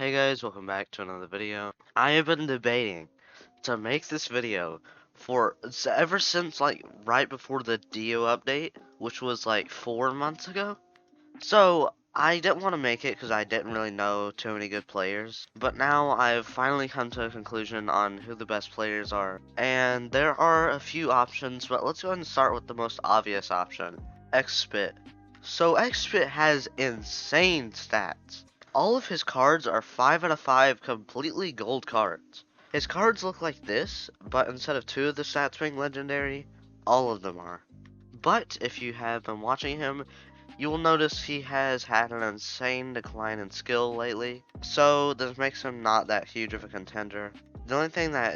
Hey guys, welcome back to another video. I have been debating to make this video for ever since like right before the Dio update, which was like 4 months ago. So I didn't want to make it because I didn't really know too many good players. But now I've finally come to a conclusion on who the best players are. And there are a few options, but let's go ahead and start with the most obvious option, Xspit. So Xspit has insane stats. All of his cards are 5 out of 5 completely gold cards. His cards look like this, but instead of 2 of the stats being legendary, all of them are. But if you have been watching him, you will notice he has had an insane decline in skill lately, so this makes him not that huge of a contender. The only thing that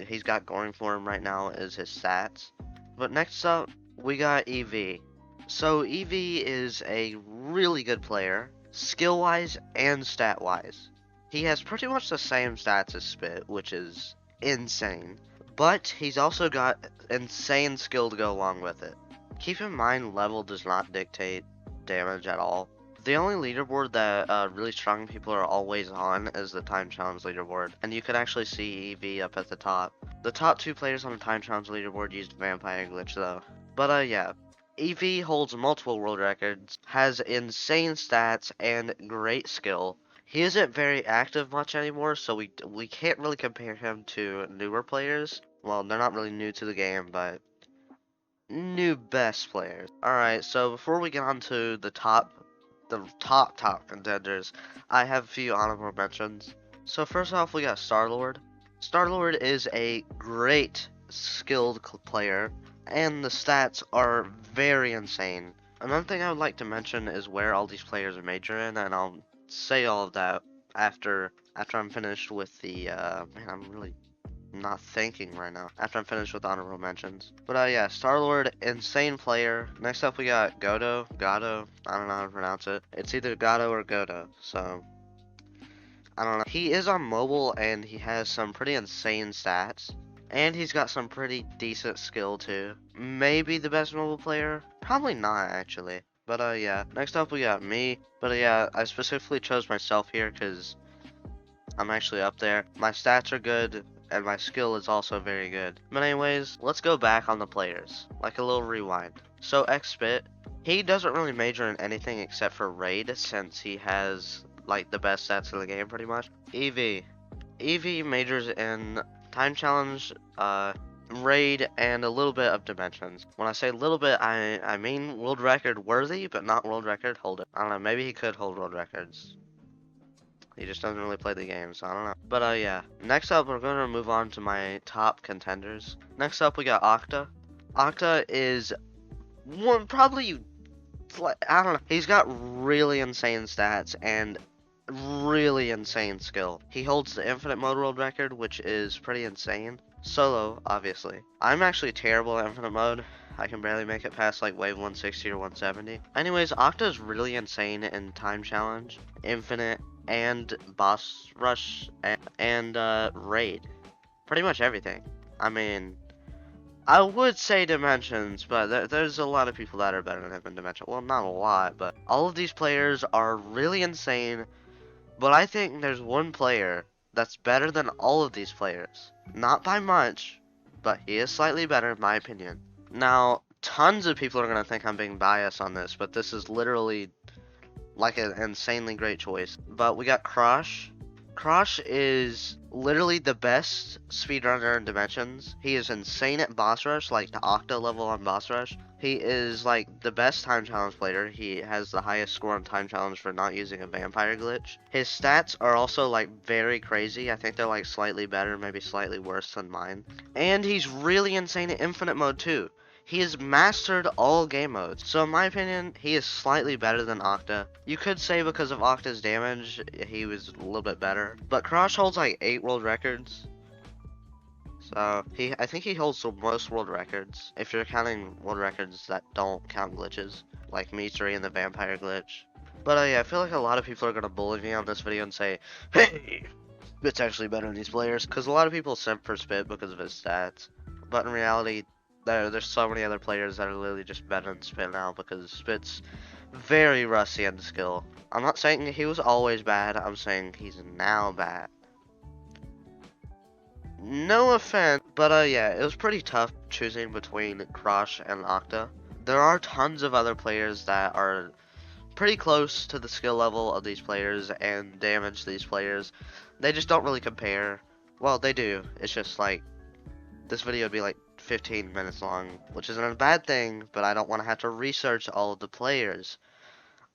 he's got going for him right now is his stats. But next up, we got EV. So EV is a really good player, skill-wise and stat-wise. He has pretty much the same stats as Spit, which is insane, but he's also got insane skill to go along with it. Keep in mind, level does not dictate damage at all. The only leaderboard that really strong people are always on is the time challenge leaderboard, and you can actually see EV up at the top. The top 2 players on the time challenge leaderboard used Vampire Glitch though. But yeah. EV holds multiple world records, has insane stats, and great skill. He isn't very active much anymore, so we can't really compare him to newer players. Well, they're not really new to the game, but new best players. Alright, so before we get on to the top contenders, I have a few honorable mentions. So first off, we got Star-Lord. Star-Lord is a great skilled player, and the stats are very insane. Another thing I would like to mention is where all these players are major in, and I'll say all of that after I'm finished with the man, I'm really not thinking right now. After I'm finished with honorable mentions. But yeah, Star-Lord, insane player. Next up we got Godo. I don't know how to pronounce it. It's either Godo or Godo, so I don't know. He is on mobile and he has some pretty insane stats. And he's got some pretty decent skill too. Maybe the best mobile player? Probably not actually. But yeah. Next up we got me. But yeah, I specifically chose myself here because I'm actually up there. My stats are good, and my skill is also very good. But anyways, let's go back on the players. Like a little rewind. So Xspit, he doesn't really major in anything except for Raid, since he has like the best stats in the game pretty much. EV majors in Time Challenge, Raid, and a little bit of Dimensions. When I say a little bit, I mean world record worthy, but not world record holder. I don't know, maybe he could hold world records. He just doesn't really play the game, so I don't know. But yeah. Next up, we're going to move on to my top contenders. Next up, we got OCTA. OCTA is one, probably, I don't know. He's got really insane stats and really insane skill. He holds the infinite mode world record, which is pretty insane. Solo, obviously. I'm actually terrible at infinite mode. I can barely make it past like wave 160 or 170. Anyways, Octa is really insane in time challenge, infinite, and boss rush, and raid. Pretty much everything. I mean, I would say dimensions, but there's a lot of people that are better than him in dimension. Well, not a lot, but all of these players are really insane. But I think there's one player that's better than all of these players. Not by much, but he is slightly better in my opinion. Now, tons of people are going to think I'm being biased on this, but this is literally like an insanely great choice. But we got Crush. Crush is literally the best speedrunner in Dimensions. He is insane at boss rush, like the Octa level on boss rush. He is like the best time challenge player. He has the highest score on time challenge for not using a vampire glitch. His stats are also like very crazy. I think they're like slightly better, maybe slightly worse than mine. And he's really insane at infinite mode too. He has mastered all game modes, so in my opinion, he is slightly better than Octa. You could say because of Octa's damage, he was a little bit better. But Crush holds like 8 world records. So, I think he holds the most world records, if you're counting world records that don't count glitches, like Misery and the Vampire Glitch. But yeah, I feel like a lot of people are going to bully me on this video and say, hey, Spit's actually better than these players, because a lot of people simp for Spit because of his stats. But in reality, there's so many other players that are literally just better than Spit now because Spit's very rusty in skill. I'm not saying he was always bad, I'm saying he's now bad. No offense, but yeah, it was pretty tough choosing between Crush and OCTA. There are tons of other players that are pretty close to the skill level of these players and damage these players. They just don't really compare. Well, they do. It's just like, this video would be like 15 minutes long, which isn't a bad thing, but I don't want to have to research all of the players.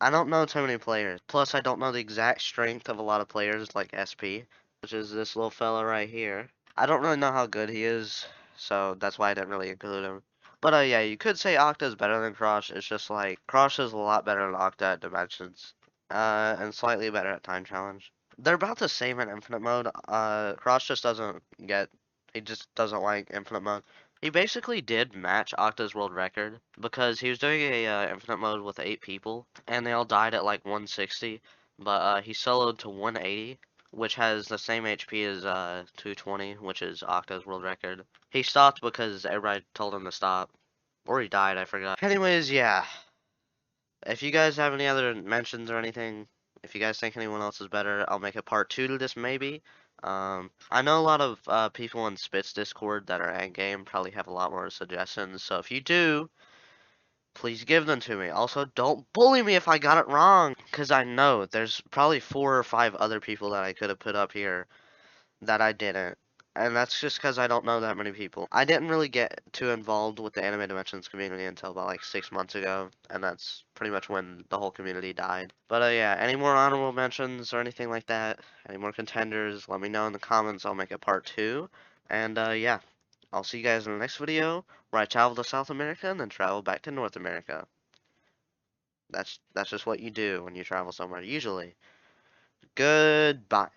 I don't know too many players. Plus, I don't know the exact strength of a lot of players like SP, which is this little fella right here. I don't really know how good he is, so that's why I didn't really include him. But yeah, you could say Octa is better than Crush. It's just like Crush is a lot better than Octa at Dimensions, and slightly better at Time Challenge. They're about the same in Infinite Mode. Crush just doesn't get. He just doesn't like Infinite Mode. He basically did match Octa's world record because he was doing a Infinite Mode with 8 people, and they all died at like 160. But he soloed to 180, which has the same HP as 220, which is Octa's world record. He stopped because everybody told him to stop. Or he died, I forgot. Anyways, yeah. If you guys have any other mentions or anything, if you guys think anyone else is better, I'll make a part 2 to this maybe. I know a lot of people in Spit's Discord that are end game probably have a lot more suggestions, so if you do, please give them to me. Also, don't bully me if I got it wrong, because I know there's probably 4 or 5 other people that I could have put up here that I didn't. And that's just because I don't know that many people. I didn't really get too involved with the Anime Dimensions community until about like 6 months ago, and that's pretty much when the whole community died. But yeah, any more honorable mentions or anything like that? Any more contenders? Let me know in the comments. I'll make a part 2. And yeah, I'll see you guys in the next video where I travel to South America and then travel back to North America. That's just what you do when you travel somewhere, usually. Goodbye.